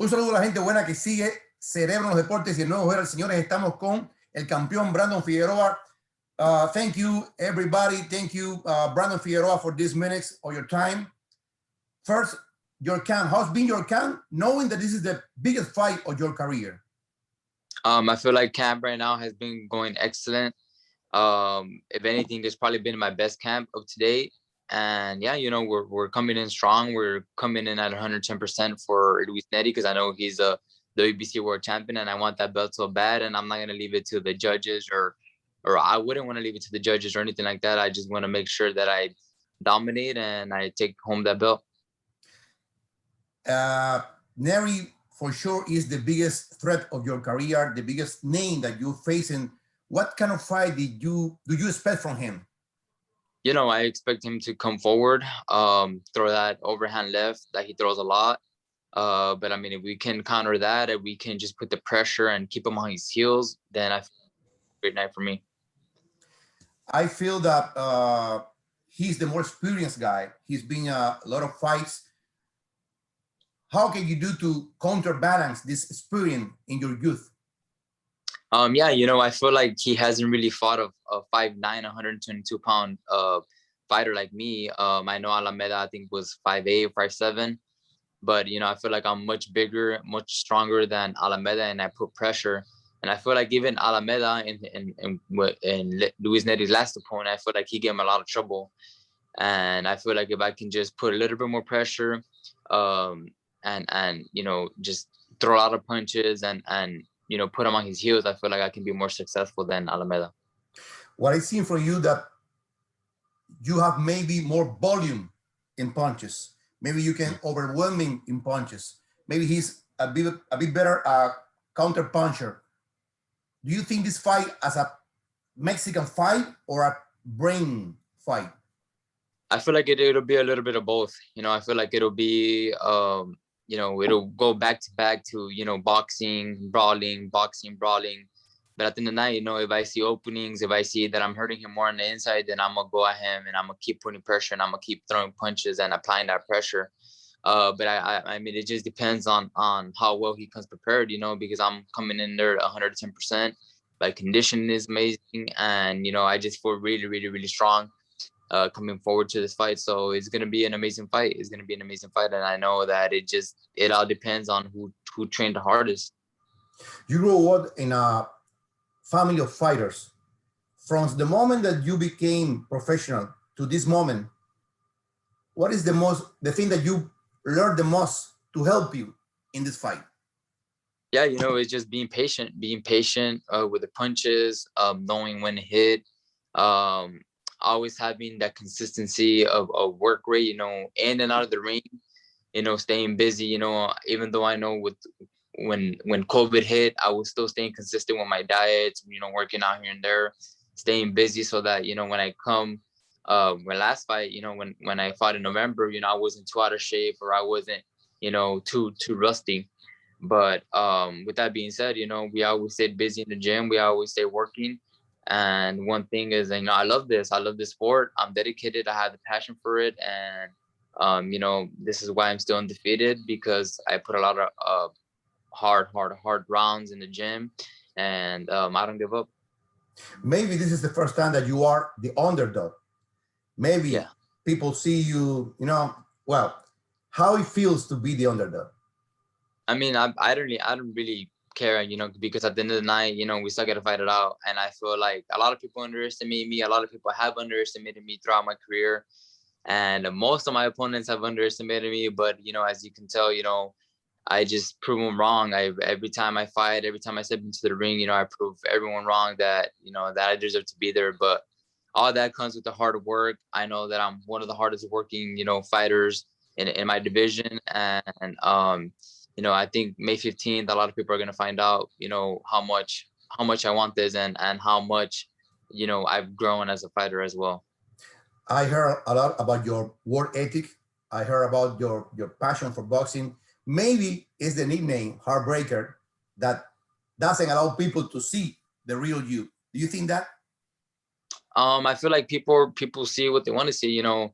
Un saludo a la gente buena que sigue Cerebro en los Deportes y el nuevo jugador, señores. Estamos con el campeón Brandon Figueroa. Thank you, everybody. Thank you, Brandon Figueroa, for these minutes of your time. First, your camp. How's been your camp, knowing that this is the biggest fight of your career? I feel like camp right now has been going excellent. If anything, there's probably been my best camp of to date. And yeah, you know, we're coming in strong. We're coming in at 110% for Luis Neri because I know he's a WBC world champion, and I want that belt so bad. And I'm not gonna leave it to the judges, or I wouldn't want to leave it to the judges or anything like that. I just want to make sure that I dominate and I take home that belt. Neri for sure is the biggest threat of your career, the biggest name that you're facing. What kind of fight do you expect from him? You know, I expect him to come forward, throw that overhand left that he throws a lot. But I mean, if we can counter that, if we can just put the pressure and keep him on his heels, then I feel a great night for me. I feel that he's the more experienced guy. He's been a lot of fights. How can you do to counterbalance this experience in your youth? Yeah, you know, I feel like he hasn't really fought a 5'9", 122-pound fighter like me. I know Alameda, I think, was 5'8", 5'7". But, you know, I feel like I'm much bigger, much stronger than Alameda, and I put pressure. And I feel like even Alameda in Luis Neri's last opponent, I feel like he gave him a lot of trouble. And I feel like if I can just put a little bit more pressure and you know, just throw a lot of punches and you know, put him on his heels, I feel like I can be more successful than Alameda. What I see from you that you have maybe more volume in punches. Maybe you can overwhelm him in punches. Maybe he's a bit better counter puncher. Do you think this fight as a Mexican fight or a brain fight? I feel like it'll be a little bit of both. You know, I feel like it'll be you know, it'll go back to back to, you know, boxing, brawling. But at the end of the night, you know, if I see openings, if I see that I'm hurting him more on the inside, then I'm gonna go at him and I'm gonna keep putting pressure and I'm gonna keep throwing punches and applying that pressure. But I mean, it just depends on how well he comes prepared, you know, because I'm coming in there 110%. My conditioning is amazing, and you know, I just feel really, really, really strong coming forward to this fight. So it's gonna be an amazing fight. It's gonna be an amazing fight, and I know that it all depends on who trained the hardest. You grew up in a family of fighters. From the moment that you became professional to this moment, what is the thing that you learned the most to help you in this fight? Yeah, you know, it's just being patient with the punches, knowing when to hit, always having that consistency of work rate, you know, in and out of the ring, you know, staying busy, you know, even though I know when COVID hit, I was still staying consistent with my diets, you know, working out here and there, staying busy so that, you know, when I come, my last fight, you know, when I fought in November, you know, I wasn't too out of shape or I wasn't, you know, too rusty. But with that being said, you know, we always stayed busy in the gym. We always stay working. And one thing is, you know, I love this sport. I'm dedicated. I have the passion for it. And, you know, this is why I'm still undefeated, because I put a lot of hard rounds in the gym, and I don't give up. Maybe this is the first time that you are the underdog. Maybe people see you, you know, well, how it feels to be the underdog. I mean, I don't really care, you know, because at the end of the night, you know, we still got to fight it out. And I feel like a lot of people underestimate me. A lot of people have underestimated me throughout my career. And most of my opponents have underestimated me. But, you know, as you can tell, you know, I just prove them wrong. Every time I fight, every time I step into the ring, you know, I prove everyone wrong that, you know, that I deserve to be there. But all that comes with the hard work. I know that I'm one of the hardest working, you know, fighters in my division. And, you know, I think May 15th, a lot of people are going to find out, you know, how much I want this and how much, you know, I've grown as a fighter as well. I heard a lot about your work ethic. I heard about your passion for boxing. Maybe it's the nickname Heartbreaker that doesn't allow people to see the real you. Do you think that? I feel like people see what they want to see, you know.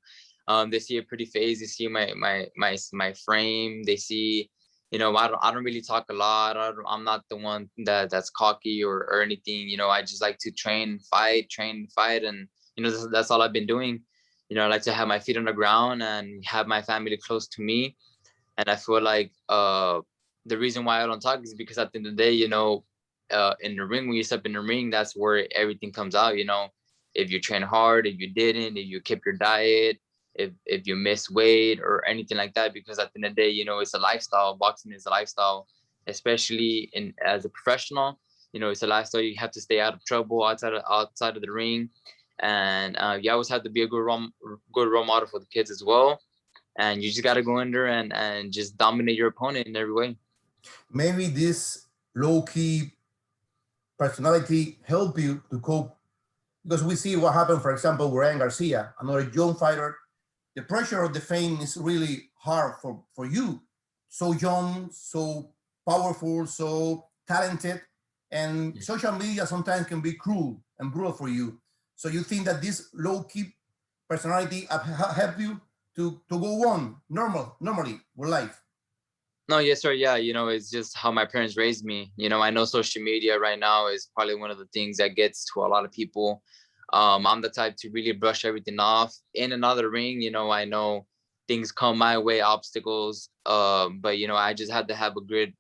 They see a pretty face, they see my frame, they see, I don't really talk a lot. I'm not the one that's cocky or anything. I just like to train, fight, and that's all I've been doing. I like to have my feet on the ground and have my family close to me. And I feel like the reason why I don't talk is because at the end of the day, in the ring, when you step in the ring, that's where everything comes out. If you train hard, if you didn't, if you kept your diet, if you miss weight or anything like that, because at the end of the day, it's a lifestyle. Boxing is a lifestyle, especially as a professional. It's a lifestyle. You have to stay out of trouble outside of the ring, and you always have to be a good role model for the kids as well. And you just got to go in there and just dominate your opponent in every way. Maybe this low-key personality help you to cope, because we see what happened, for example, with Ryan Garcia, another young fighter. The pressure of the fame is really hard for you. So young, so powerful, so talented, and social media sometimes can be cruel and brutal for you. So you think that this low-key personality help you to go on normally with life? No, yes, sir. Yeah, it's just how my parents raised me. I know social media right now is probably one of the things that gets to a lot of people. I'm the type to really brush everything off. In another ring, I know things come my way, obstacles. But I just had to have a great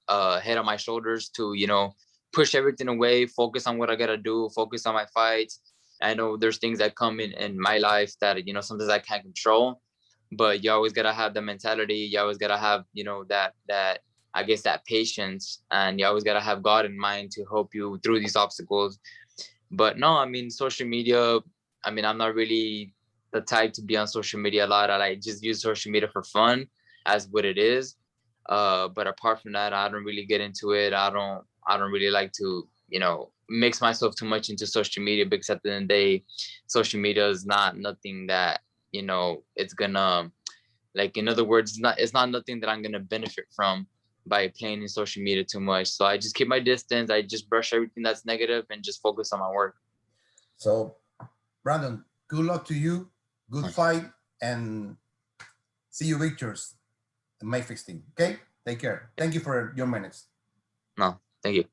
head on my shoulders to push everything away, focus on what I gotta do, focus on my fights. I know there's things that come in my life that sometimes I can't control, but you always gotta have the mentality. You always gotta have that I guess that patience, and you always gotta have God in mind to help you through these obstacles. But no, I mean, social media, I mean, I'm not really the type to be on social media a lot. I like just use social media for fun as what it is. But apart from that, I don't really get into it. I don't really like to mix myself too much into social media, because at the end of the day, social media is not nothing that it's gonna, like, in other words, it's not nothing that I'm gonna benefit from by playing in social media too much. So I just keep my distance. I just brush everything that's negative and just focus on my work. So, Brandon, good luck to you. Good fight, and see you victors on May 15th. Okay? Take care. Thank you for your minutes. No, thank you.